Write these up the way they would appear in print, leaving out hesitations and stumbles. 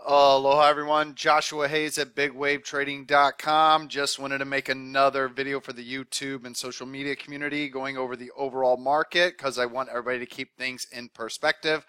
Aloha everyone, Joshua Hayes at BigWaveTrading.com. Just wanted to make another video for the YouTube and social media community going over the overall market because I want everybody to keep things in perspective.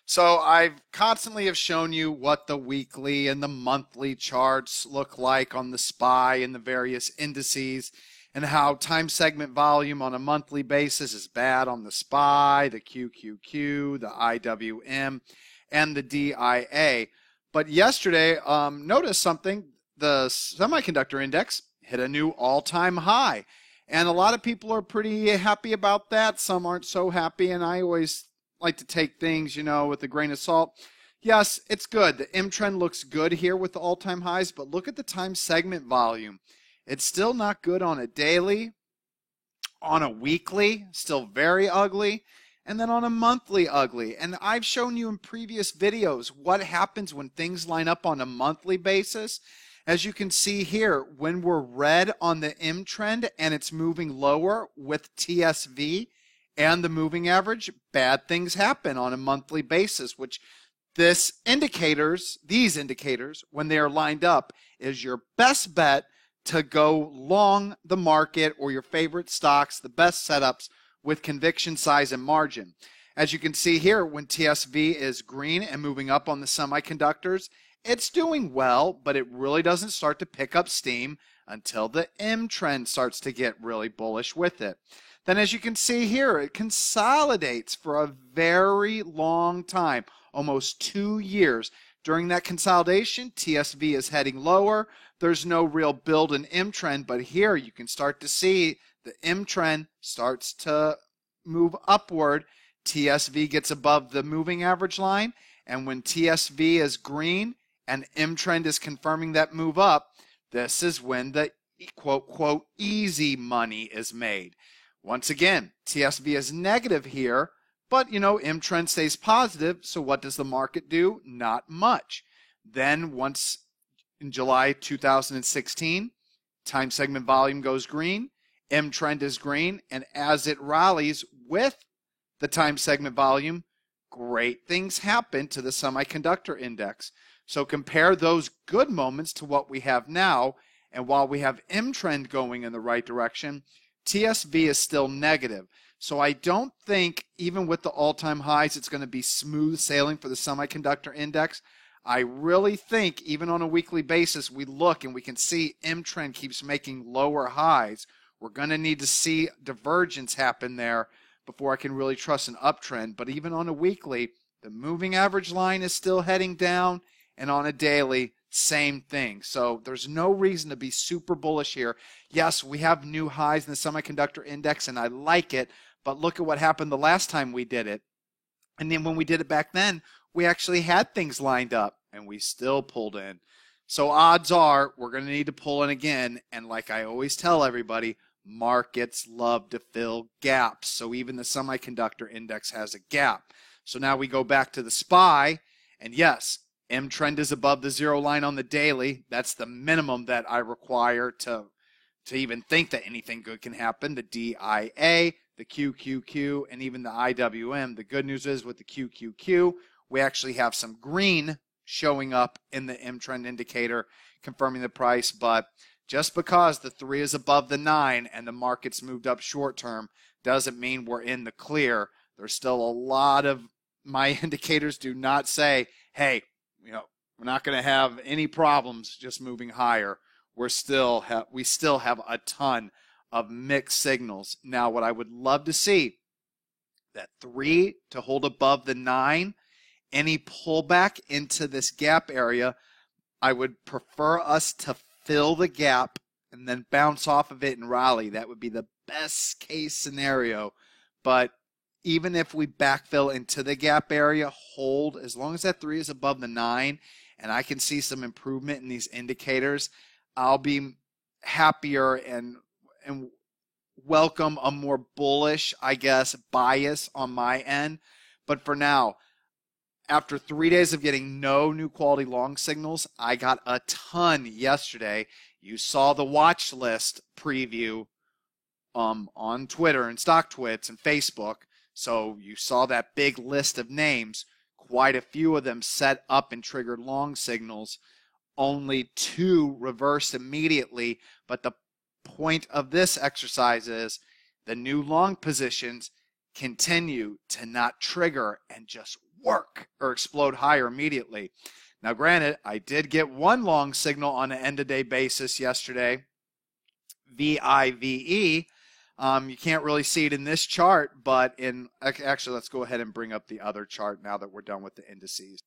So I constantly have shown you what the weekly and the monthly charts look like on the SPY and the various indices, and how time segment volume on a monthly basis is bad on the SPY, the QQQ, the IWM, and the DIA. But yesterday, notice something. The semiconductor index hit a new all-time high. And a lot of people are pretty happy about that. Some aren't so happy, and I always like to take things, with a grain of salt. Yes, it's good. The M trend looks good here with the all-time highs, but look at the time segment volume. It's still not good on a daily, on a weekly, still very ugly, and then on a monthly ugly. And I've shown you in previous videos what happens when things line up on a monthly basis. As you can see here, when we're red on the M trend and it's moving lower with TSV and the moving average, bad things happen on a monthly basis, which these indicators, when they are lined up, is your best bet to go long the market or your favorite stocks, the best setups with conviction, size, and margin. As you can see here, when TSV is green and moving up on the semiconductors, it's doing well, but it really doesn't start to pick up steam until the M trend starts to get really bullish with it. Then as you can see here, it consolidates for a very long time, almost 2 years. During that consolidation, TSV is heading lower. There's no real build in M trend, but here you can start to see the M trend starts to move upward. TSV gets above the moving average line, and when TSV is green and M trend is confirming that move up, this is when the quote easy money is made. Once again, TSV is negative here, but M trend stays positive, so what does the market do? Not much. Then once in July 2016, time segment volume goes green, M trend is green, and as it rallies with the time segment volume, great things happen to the semiconductor index. So compare those good moments to what we have now, and while we have M trend going in the right direction, TSV is still negative. So I don't think, even with the all-time highs, it's going to be smooth sailing for the semiconductor index. I really think, even on a weekly basis, we look and we can see M trend keeps making lower highs. We're going to need to see divergence happen there before I can really trust an uptrend. But even on a weekly, the moving average line is still heading down, and on a daily, same thing. So there's no reason to be super bullish here. Yes, we have new highs in the semiconductor index, and I like it, but look at what happened the last time we did it. And then when we did it back then, we actually had things lined up, and we still pulled in. So odds are we're going to need to pull in again, and like I always tell everybody, markets love to fill gaps. So even the semiconductor index has a gap. So now we go back to the SPY, and yes, M trend is above the zero line on the daily. That's the minimum that I require to even think that anything good can happen. The DIA, the QQQ, and even the IWM. The good news is with the QQQ, we actually have some green showing up in the M trend indicator confirming the price, but just because the 3 is above the 9 and the market's moved up short term doesn't mean we're in the clear. There's still a lot of my indicators do not say, hey, we're not going to have any problems just moving higher. We still have a ton of mixed signals. Now, what I would love to see, that 3 to hold above the 9, any pullback into this gap area, I would prefer us to fill the gap and then bounce off of it and rally. That would be the best case scenario. But even if we backfill into the gap area, hold, as long as that 3 is above the 9 and I can see some improvement in these indicators, I'll be happier and welcome a more bullish, bias on my end. But for now, after 3 days of getting no new quality long signals, I got a ton yesterday. You saw the watch list preview on Twitter and StockTwits and Facebook. So you saw that big list of names. quite a few of them set up and triggered long signals. Only 2 reversed immediately, but the point of this exercise is the new long positions continue to not trigger and just work or explode higher immediately. Now, granted, I did get one long signal on an end-of-day basis yesterday, VIVE. You can't really see it in this chart, but actually, let's go ahead and bring up the other chart now that we're done with the indices.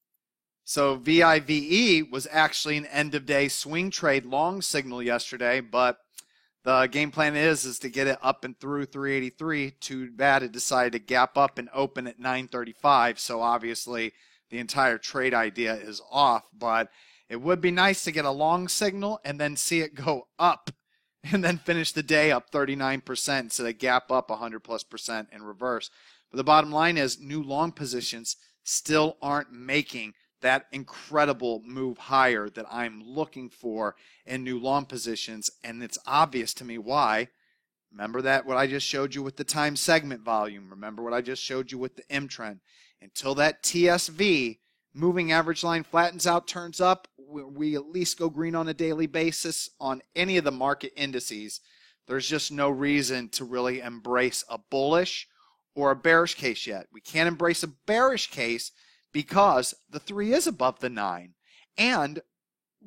So VIVE was actually an end-of-day swing trade long signal yesterday, but the game plan is to get it up and through 383. Too bad it decided to gap up and open at 935. So obviously the entire trade idea is off, but it would be nice to get a long signal and then see it go up and then finish the day up 39%, so they gap up 100+% in reverse. But the bottom line is new long positions still aren't making that incredible move higher that I'm looking for in new long positions, and it's obvious to me why. Remember that what I just showed you with the time segment volume. Remember what I just showed you with the M trend. Until that TSV, moving average line, flattens out, turns up, we at least go green on a daily basis on any of the market indices. There's just no reason to really embrace a bullish or a bearish case yet. We can't embrace a bearish case because the 3 is above the 9. And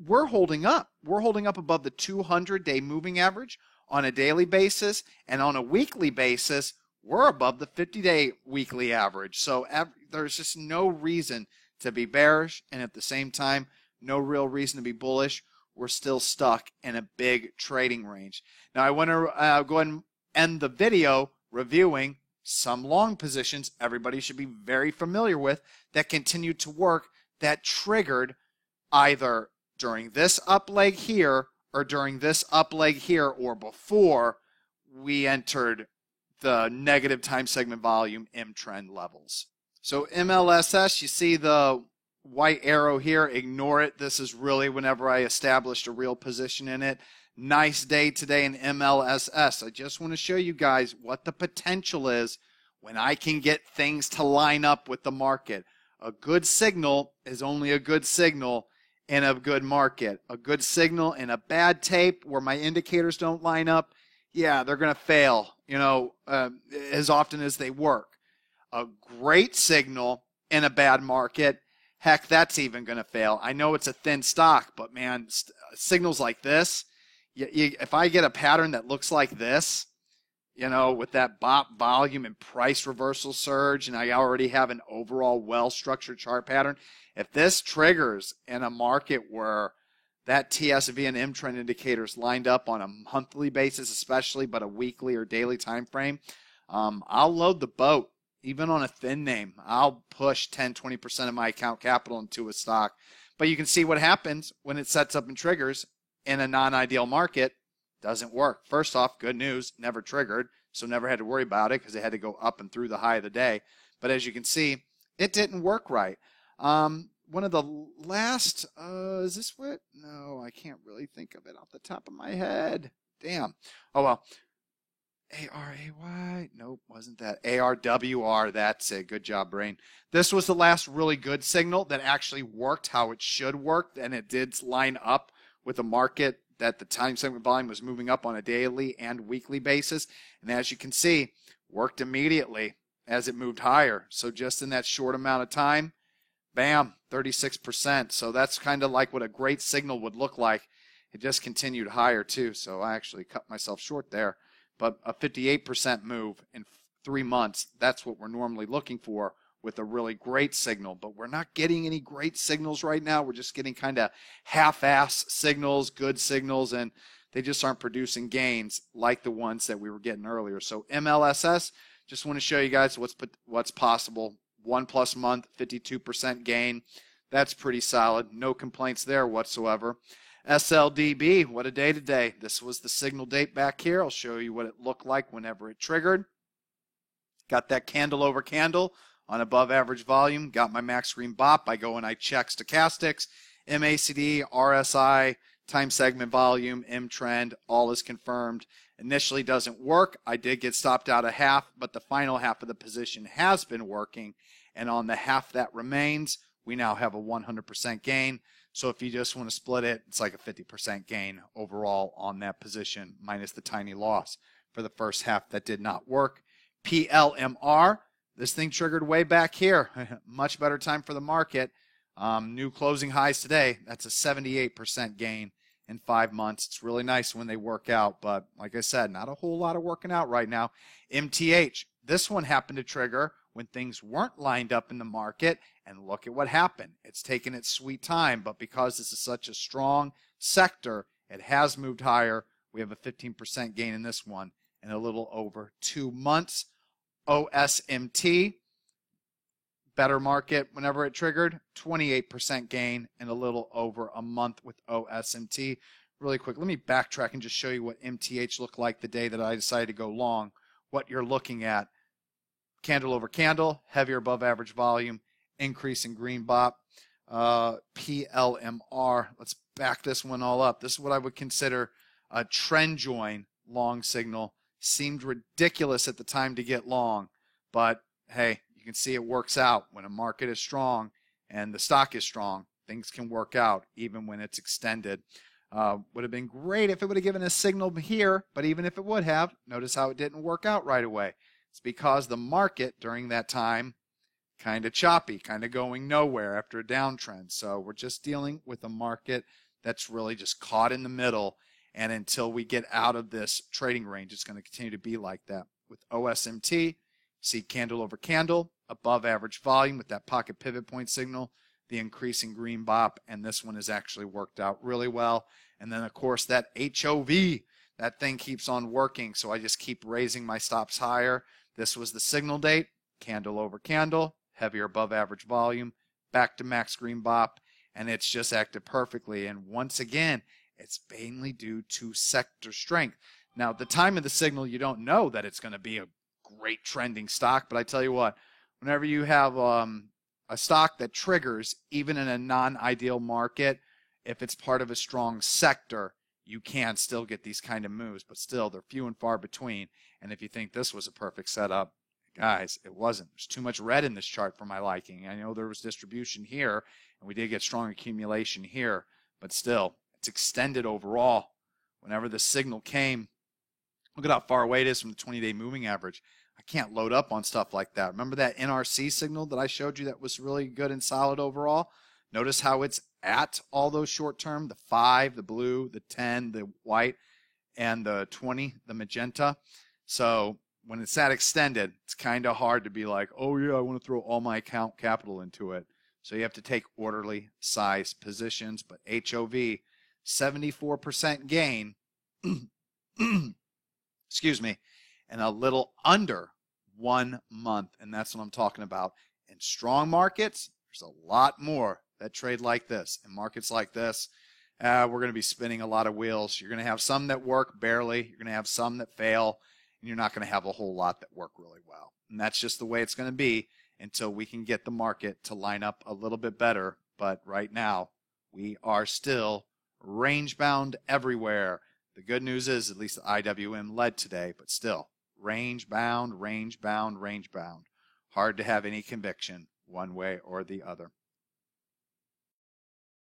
we're holding up. We're holding up above the 200-day moving average on a daily basis. And on a weekly basis, we're above the 50-day weekly average. So there's just no reason to be bearish. And at the same time, no real reason to be bullish. We're still stuck in a big trading range. Now, I want to go ahead and end the video reviewing some long positions everybody should be very familiar with that continue to work, that triggered either during this up leg here or during this up leg here or before we entered the negative time segment volume M trend levels. So MLSS, you see the white arrow here, ignore it. This is really whenever I established a real position in it. Nice day today in MLSS. I just want to show you guys what the potential is when I can get things to line up with the market. A good signal is only a good signal in a good market. A good signal in a bad tape where my indicators don't line up, yeah, they're going to fail, as often as they work. A great signal in a bad market, heck, that's even going to fail. I know it's a thin stock, but man, signals like this, if I get a pattern that looks like this, with that BOP volume and price reversal surge, and I already have an overall well-structured chart pattern, if this triggers in a market where that TSV and M trend indicators lined up on a monthly basis especially, but a weekly or daily time frame, I'll load the boat. Even on a thin name, I'll push 10-20% of my account capital into a stock. But you can see what happens when it sets up and triggers in a non-ideal market. Doesn't work. First off, good news, never triggered, so never had to worry about it because it had to go up and through the high of the day. But as you can see, it didn't work right. One of the last, is this what? No, I can't really think of it off the top of my head. Damn. Oh, well. ARAY? Nope, wasn't that. ARWR, that's it. Good job, brain. This was the last really good signal that actually worked how it should work, and it did line up with the market that the time segment volume was moving up on a daily and weekly basis. And as you can see, worked immediately as it moved higher. So just in that short amount of time, bam, 36%. So that's kind of like what a great signal would look like. It just continued higher too. So I actually cut myself short there. But a 58% move in 3 months, that's what we're normally looking for with a really great signal. But we're not getting any great signals right now. We're just getting kind of half-ass signals, good signals, and they just aren't producing gains like the ones that we were getting earlier. So MLSS, just want to show you guys what's possible. 1+ month, 52% gain. That's pretty solid. No complaints there whatsoever. SLDB, what a day today. This was the signal date back here. I'll show you what it looked like whenever it triggered. Got that candle over candle on above average volume. Got my max green BOP. I go and I check stochastics, MACD, RSI, time segment volume, M trend, all is confirmed. Initially doesn't work. I did get stopped out a half, but the final half of the position has been working. And on the half that remains, we now have a 100% gain. So if you just want to split it, it's like a 50% gain overall on that position, minus the tiny loss for the first half that did not work. PLMR, this thing triggered way back here. Much better time for the market. New closing highs today. That's a 78% gain in 5 months. It's really nice when they work out, but like I said, not a whole lot of working out right now. MTH, this one happened to trigger when things weren't lined up in the market, and look at what happened. It's taken its sweet time, but because this is such a strong sector, it has moved higher. We have a 15% gain in this one in a little over 2 months. OSMT, better market whenever it triggered, 28% gain in a little over a month with OSMT. Really quick, let me backtrack and just show you what MTH looked like the day that I decided to go long. What you're looking at, candle over candle, heavier above average volume, increase in green bop. PLMR, let's back this one all up. This is what I would consider a trend join long signal. Seemed ridiculous at the time to get long, but hey, you can see it works out. When a market is strong and the stock is strong, things can work out even when it's extended. Would have been great if it would have given a signal here, but even if it would have, notice how it didn't work out right away. It's because the market during that time kind of choppy, kind of going nowhere after a downtrend. So we're just dealing with a market that's really just caught in the middle, and until we get out of this trading range, it's going to continue to be like that. With OSMT, see candle over candle, above average volume with that pocket pivot point signal, the increasing green bop, and this one has actually worked out really well. And then, of course, that HOV, that thing keeps on working, so I just keep raising my stops higher. This was the signal date, candle over candle, heavier above average volume, back to max green bop, and it's just acted perfectly. And once again, it's mainly due to sector strength. Now, at the time of the signal, you don't know that it's going to be a great trending stock, but I tell you what, whenever you have a stock that triggers, even in a non-ideal market, if it's part of a strong sector, you can still get these kind of moves, but still, they're few and far between. And if you think this was a perfect setup, guys, it wasn't. There's too much red in this chart for my liking. I know there was distribution here, and we did get strong accumulation here, but still, it's extended overall. Whenever the signal came, look at how far away it is from the 20-day moving average. I can't load up on stuff like that. Remember that NRC signal that I showed you that was really good and solid overall? Notice how it's at all those short-term, the 5, the blue, the 10, the white, and the 20, the magenta. So when it's that extended, it's kind of hard to be like, oh yeah, I want to throw all my account capital into it. So you have to take orderly size positions. But HOV, 74% gain, excuse me, and a little under 1 month. And that's what I'm talking about. In strong markets, there's a lot more that trade like this. In markets like this, we're going to be spinning a lot of wheels. You're going to have some that work barely. You're going to have some that fail. And you're not going to have a whole lot that work really well. And that's just the way it's going to be until we can get the market to line up a little bit better. But right now, we are still range bound everywhere. The good news is at least the IWM led today, but still range bound, range bound, range bound. Hard to have any conviction one way or the other.